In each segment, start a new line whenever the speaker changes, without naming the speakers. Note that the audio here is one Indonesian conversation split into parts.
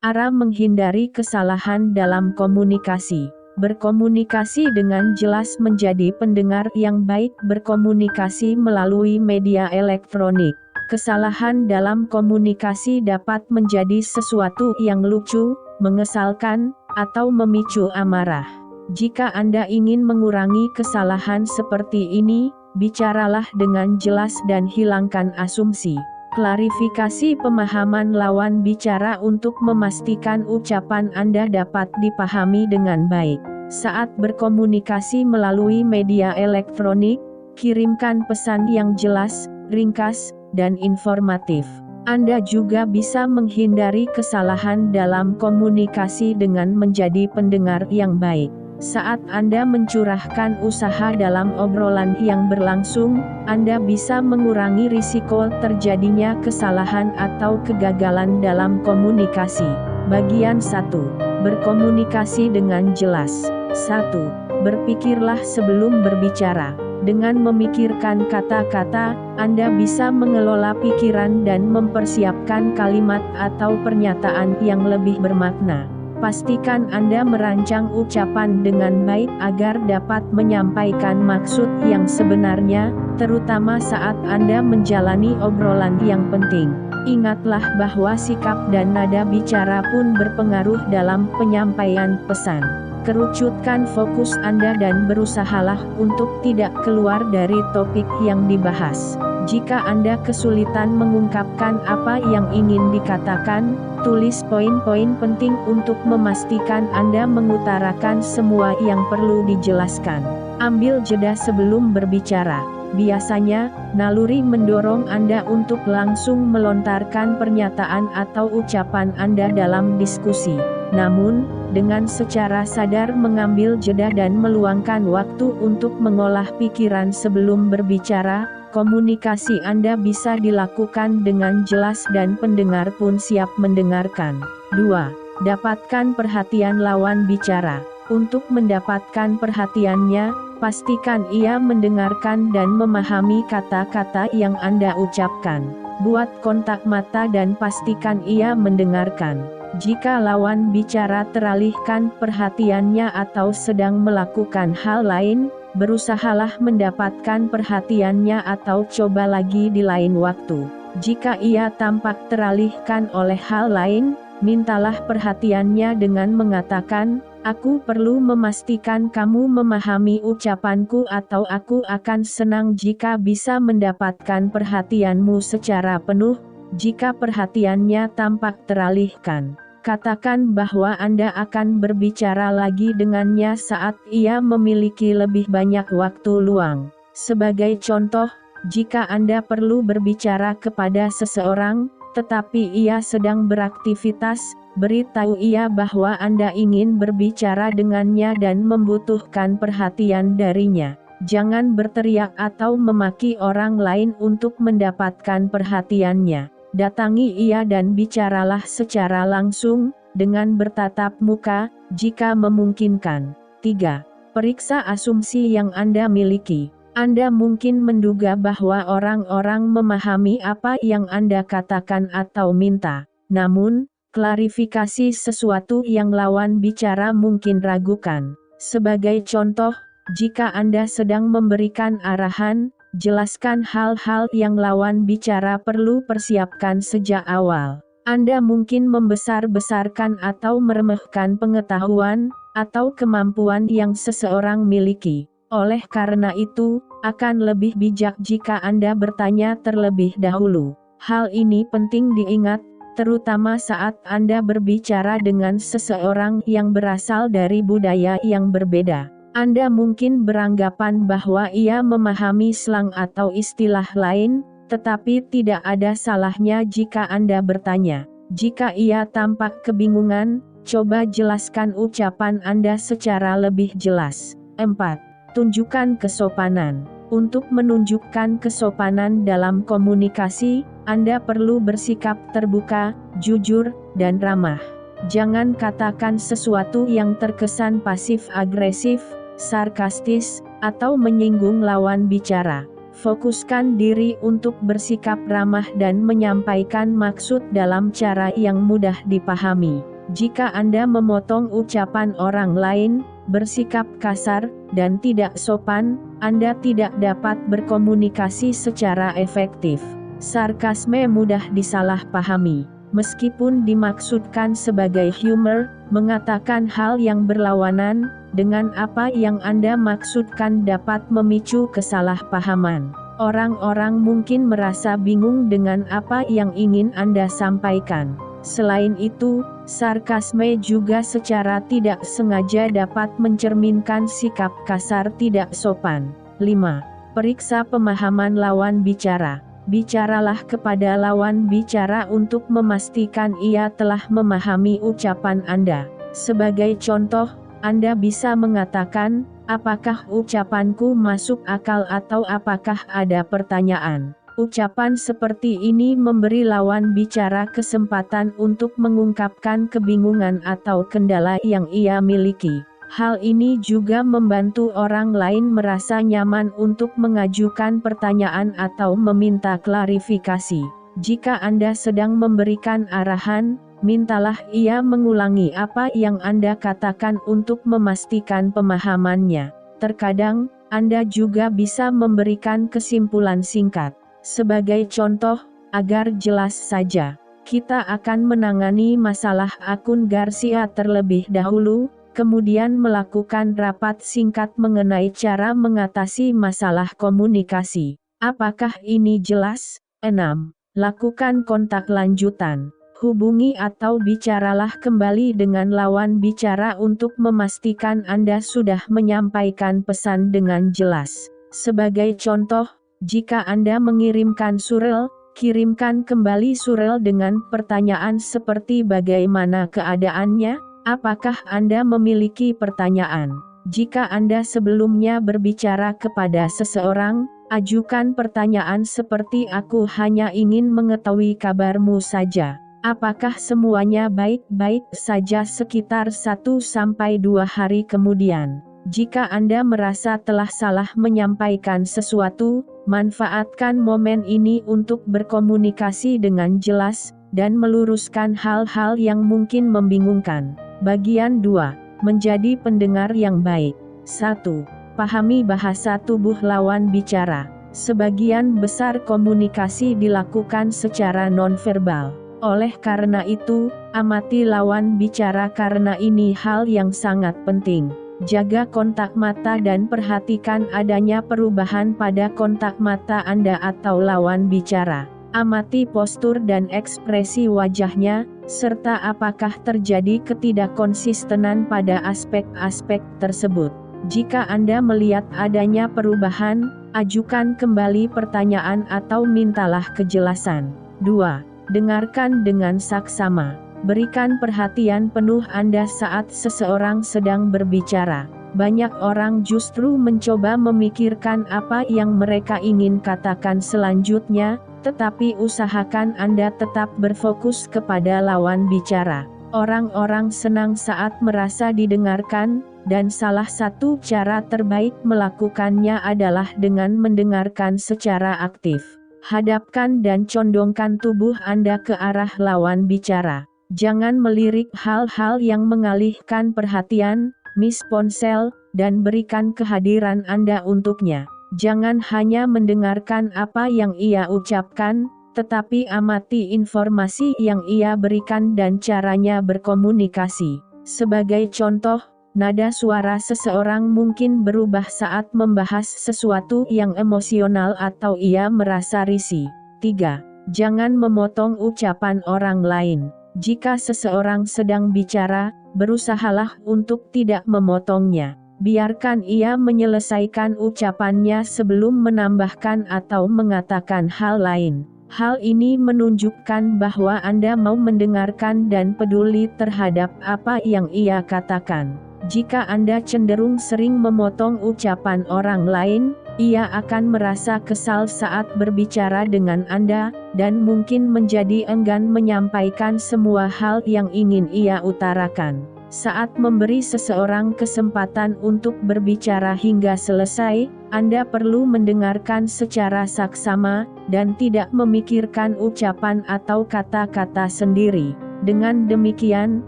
Cara menghindari kesalahan dalam komunikasi. Berkomunikasi dengan jelas menjadi pendengar yang baik. Berkomunikasi melalui media elektronik. Kesalahan dalam komunikasi dapat menjadi sesuatu yang lucu, mengesalkan, atau memicu amarah. Jika Anda ingin mengurangi kesalahan seperti ini, bicaralah dengan jelas dan hilangkan asumsi. Klarifikasi pemahaman lawan bicara untuk memastikan ucapan Anda dapat dipahami dengan baik. Saat berkomunikasi melalui media elektronik, kirimkan pesan yang jelas, ringkas, dan informatif. Anda juga bisa menghindari kesalahan dalam komunikasi dengan menjadi pendengar yang baik. Saat Anda mencurahkan usaha dalam obrolan yang berlangsung, Anda bisa mengurangi risiko terjadinya kesalahan atau kegagalan dalam komunikasi. Bagian 1. Berkomunikasi dengan jelas. 1. Berpikirlah sebelum berbicara. Dengan memikirkan kata-kata, Anda bisa mengelola pikiran dan mempersiapkan kalimat atau pernyataan yang lebih bermakna. Pastikan Anda merancang ucapan dengan baik agar dapat menyampaikan maksud yang sebenarnya, terutama saat Anda menjalani obrolan yang penting. Ingatlah bahwa sikap dan nada bicara pun berpengaruh dalam penyampaian pesan. Kerucutkan fokus Anda dan berusahalah untuk tidak keluar dari topik yang dibahas. Jika Anda kesulitan mengungkapkan apa yang ingin dikatakan, tulis poin-poin penting untuk memastikan Anda mengutarakan semua yang perlu dijelaskan. Ambil jeda sebelum berbicara. Biasanya, naluri mendorong Anda untuk langsung melontarkan pernyataan atau ucapan Anda dalam diskusi. Namun, dengan secara sadar mengambil jeda dan meluangkan waktu untuk mengolah pikiran sebelum berbicara, komunikasi Anda bisa dilakukan dengan jelas dan pendengar pun siap mendengarkan. 2. Dapatkan perhatian lawan bicara. Untuk mendapatkan perhatiannya, pastikan ia mendengarkan dan memahami kata-kata yang Anda ucapkan. Buat kontak mata dan pastikan ia mendengarkan. Jika lawan bicara teralihkan perhatiannya atau sedang melakukan hal lain, berusahalah mendapatkan perhatiannya atau coba lagi di lain waktu. Jika ia tampak teralihkan oleh hal lain, mintalah perhatiannya dengan mengatakan, "Aku perlu memastikan kamu memahami ucapanku," atau "Aku akan senang jika bisa mendapatkan perhatianmu secara penuh." Jika perhatiannya tampak teralihkan, katakan bahwa Anda akan berbicara lagi dengannya saat ia memiliki lebih banyak waktu luang. Sebagai contoh, jika Anda perlu berbicara kepada seseorang, tetapi ia sedang beraktivitas, beritahu ia bahwa Anda ingin berbicara dengannya dan membutuhkan perhatian darinya. Jangan berteriak atau memaki orang lain untuk mendapatkan perhatiannya. Datangi ia dan bicaralah secara langsung, dengan bertatap muka, jika memungkinkan. 3. Periksa asumsi yang Anda miliki. Anda mungkin menduga bahwa orang-orang memahami apa yang Anda katakan atau minta. Namun, klarifikasi sesuatu yang lawan bicara mungkin ragukan. Sebagai contoh, jika Anda sedang memberikan arahan, jelaskan hal-hal yang lawan bicara perlu persiapkan sejak awal. Anda mungkin membesar-besarkan atau meremehkan pengetahuan atau kemampuan yang seseorang miliki. Oleh karena itu, akan lebih bijak jika Anda bertanya terlebih dahulu. Hal ini penting diingat, terutama saat Anda berbicara dengan seseorang yang berasal dari budaya yang berbeda. Anda mungkin beranggapan bahwa ia memahami slang atau istilah lain, tetapi tidak ada salahnya jika Anda bertanya. Jika ia tampak kebingungan, coba jelaskan ucapan Anda secara lebih jelas. 4. Tunjukkan kesopanan. Untuk menunjukkan kesopanan dalam komunikasi, Anda perlu bersikap terbuka, jujur, dan ramah. Jangan katakan sesuatu yang terkesan pasif-agresif, sarkastis, atau menyinggung lawan bicara. Fokuskan diri untuk bersikap ramah dan menyampaikan maksud dalam cara yang mudah dipahami. Jika Anda memotong ucapan orang lain, bersikap kasar, dan tidak sopan, Anda tidak dapat berkomunikasi secara efektif. Sarkasme mudah disalahpahami. Meskipun dimaksudkan sebagai humor, mengatakan hal yang berlawanan dengan apa yang Anda maksudkan dapat memicu kesalahpahaman. Orang-orang mungkin merasa bingung dengan apa yang ingin Anda sampaikan. Selain itu, sarkasme juga secara tidak sengaja dapat mencerminkan sikap kasar tidak sopan. 5. Periksa pemahaman lawan bicara. Bicaralah kepada lawan bicara untuk memastikan ia telah memahami ucapan Anda. Sebagai contoh, Anda bisa mengatakan, "Apakah ucapanku masuk akal atau apakah ada pertanyaan?" Ucapan seperti ini memberi lawan bicara kesempatan untuk mengungkapkan kebingungan atau kendala yang ia miliki. Hal ini juga membantu orang lain merasa nyaman untuk mengajukan pertanyaan atau meminta klarifikasi. Jika Anda sedang memberikan arahan, mintalah ia mengulangi apa yang Anda katakan untuk memastikan pemahamannya. Terkadang, Anda juga bisa memberikan kesimpulan singkat. Sebagai contoh, agar jelas saja, kita akan menangani masalah akun Garcia terlebih dahulu, kemudian melakukan rapat singkat mengenai cara mengatasi masalah komunikasi. Apakah ini jelas? 6. Lakukan kontak lanjutan. Hubungi atau bicaralah kembali dengan lawan bicara untuk memastikan Anda sudah menyampaikan pesan dengan jelas. Sebagai contoh, jika Anda mengirimkan surel, kirimkan kembali surel dengan pertanyaan seperti bagaimana keadaannya? Apakah Anda memiliki pertanyaan? Jika Anda sebelumnya berbicara kepada seseorang, ajukan pertanyaan seperti "Aku hanya ingin mengetahui kabarmu saja. Apakah semuanya baik-baik saja?" sekitar 1-2 hari kemudian. Jika Anda merasa telah salah menyampaikan sesuatu, manfaatkan momen ini untuk berkomunikasi dengan jelas, dan meluruskan hal-hal yang mungkin membingungkan. Bagian 2. Menjadi pendengar yang baik. 1. Pahami bahasa tubuh lawan bicara. Sebagian besar komunikasi dilakukan secara nonverbal. Oleh karena itu, amati lawan bicara karena ini hal yang sangat penting. Jaga kontak mata dan perhatikan adanya perubahan pada kontak mata Anda atau lawan bicara. Amati postur dan ekspresi wajahnya, serta apakah terjadi ketidakkonsistenan pada aspek-aspek tersebut. Jika Anda melihat adanya perubahan, ajukan kembali pertanyaan atau mintalah kejelasan. 2. Dengarkan dengan saksama. Berikan perhatian penuh Anda saat seseorang sedang berbicara. Banyak orang justru mencoba memikirkan apa yang mereka ingin katakan selanjutnya, tetapi usahakan Anda tetap berfokus kepada lawan bicara. Orang-orang senang saat merasa didengarkan, dan salah satu cara terbaik melakukannya adalah dengan mendengarkan secara aktif. Hadapkan dan condongkan tubuh Anda ke arah lawan bicara. Jangan melirik hal-hal yang mengalihkan perhatian, miss ponsel, dan berikan kehadiran Anda untuknya. Jangan hanya mendengarkan apa yang ia ucapkan, tetapi amati informasi yang ia berikan dan caranya berkomunikasi. Sebagai contoh, nada suara seseorang mungkin berubah saat membahas sesuatu yang emosional atau ia merasa risih. 3. Jangan memotong ucapan orang lain. Jika seseorang sedang bicara, berusahalah untuk tidak memotongnya. Biarkan ia menyelesaikan ucapannya sebelum menambahkan atau mengatakan hal lain. Hal ini menunjukkan bahwa Anda mau mendengarkan dan peduli terhadap apa yang ia katakan. Jika Anda cenderung sering memotong ucapan orang lain, ia akan merasa kesal saat berbicara dengan Anda, dan mungkin menjadi enggan menyampaikan semua hal yang ingin ia utarakan. Saat memberi seseorang kesempatan untuk berbicara hingga selesai, Anda perlu mendengarkan secara saksama, dan tidak memikirkan ucapan atau kata-kata sendiri. Dengan demikian,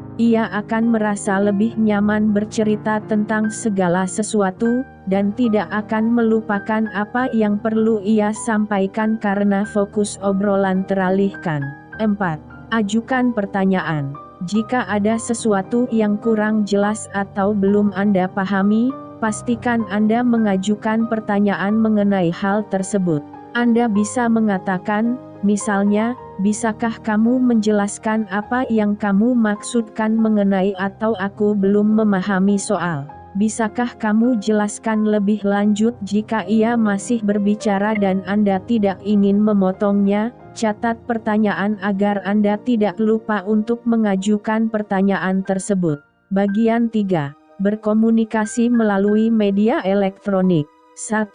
ia akan merasa lebih nyaman bercerita tentang segala sesuatu, dan tidak akan melupakan apa yang perlu ia sampaikan karena fokus obrolan teralihkan. 4. Ajukan pertanyaan. Jika ada sesuatu yang kurang jelas atau belum Anda pahami, pastikan Anda mengajukan pertanyaan mengenai hal tersebut. Anda bisa mengatakan, misalnya, bisakah kamu menjelaskan apa yang kamu maksudkan mengenai atau aku belum memahami soal. Bisakah kamu jelaskan lebih lanjut jika ia masih berbicara dan Anda tidak ingin memotongnya? Catat pertanyaan agar Anda tidak lupa untuk mengajukan pertanyaan tersebut. Bagian 3. Berkomunikasi melalui media elektronik. 1.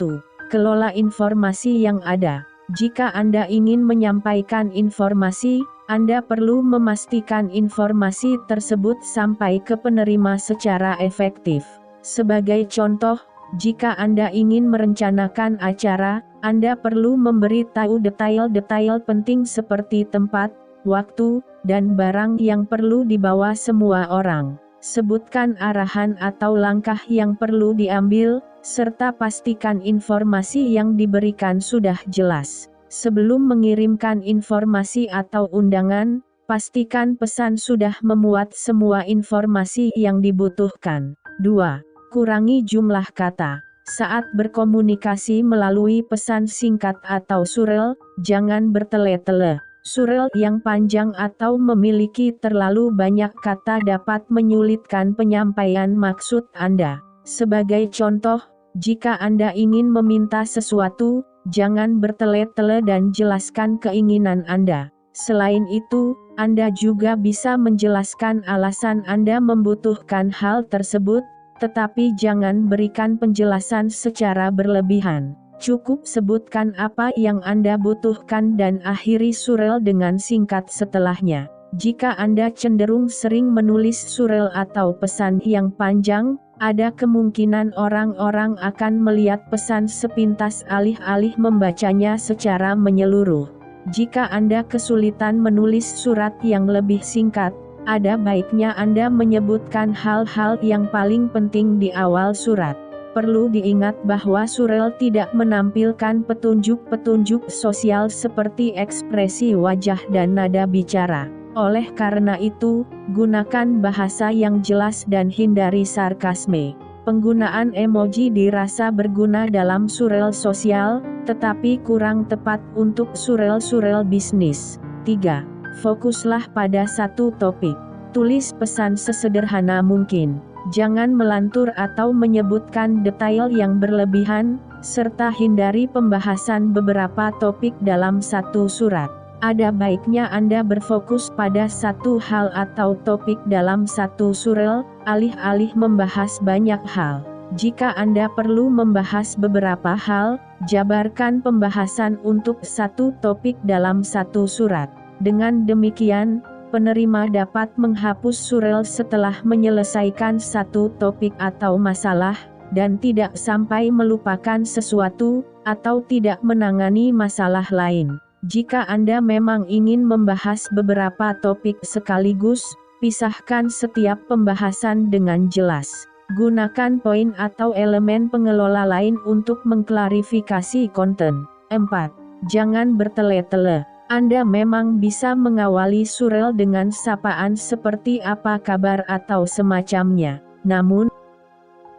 Kelola informasi yang ada. Jika Anda ingin menyampaikan informasi, Anda perlu memastikan informasi tersebut sampai ke penerima secara efektif. Sebagai contoh, jika Anda ingin merencanakan acara, Anda perlu memberitahu detail-detail penting seperti tempat, waktu, dan barang yang perlu dibawa semua orang. Sebutkan arahan atau langkah yang perlu diambil, serta pastikan informasi yang diberikan sudah jelas. Sebelum mengirimkan informasi atau undangan, pastikan pesan sudah memuat semua informasi yang dibutuhkan. 2. Kurangi jumlah kata. Saat berkomunikasi melalui pesan singkat atau surel, jangan bertele-tele. Surel yang panjang atau memiliki terlalu banyak kata dapat menyulitkan penyampaian maksud Anda. Sebagai contoh, jika Anda ingin meminta sesuatu, jangan bertele-tele dan jelaskan keinginan Anda. Selain itu, Anda juga bisa menjelaskan alasan Anda membutuhkan hal tersebut, tetapi jangan berikan penjelasan secara berlebihan. Cukup sebutkan apa yang Anda butuhkan dan akhiri surel dengan singkat setelahnya. Jika Anda cenderung sering menulis surel atau pesan yang panjang, ada kemungkinan orang-orang akan melihat pesan sepintas alih-alih membacanya secara menyeluruh. Jika Anda kesulitan menulis surat yang lebih singkat, ada baiknya Anda menyebutkan hal-hal yang paling penting di awal surat. Perlu diingat bahwa surel tidak menampilkan petunjuk-petunjuk sosial seperti ekspresi wajah dan nada bicara. Oleh karena itu, gunakan bahasa yang jelas dan hindari sarkasme. Penggunaan emoji dirasa berguna dalam surel sosial, tetapi kurang tepat untuk surel-surel bisnis. 3. Fokuslah pada satu topik. Tulis pesan sesederhana mungkin. Jangan melantur atau menyebutkan detail yang berlebihan, serta hindari pembahasan beberapa topik dalam satu surat. Ada baiknya Anda berfokus pada satu hal atau topik dalam satu surel, alih-alih membahas banyak hal. Jika Anda perlu membahas beberapa hal, jabarkan pembahasan untuk satu topik dalam satu surat. Dengan demikian, penerima dapat menghapus surel setelah menyelesaikan satu topik atau masalah, dan tidak sampai melupakan sesuatu, atau tidak menangani masalah lain. Jika Anda memang ingin membahas beberapa topik sekaligus, pisahkan setiap pembahasan dengan jelas. Gunakan poin atau elemen pengelola lain untuk mengklarifikasi konten. 4. Jangan bertele-tele. Anda memang bisa mengawali surel dengan sapaan seperti apa kabar atau semacamnya. Namun,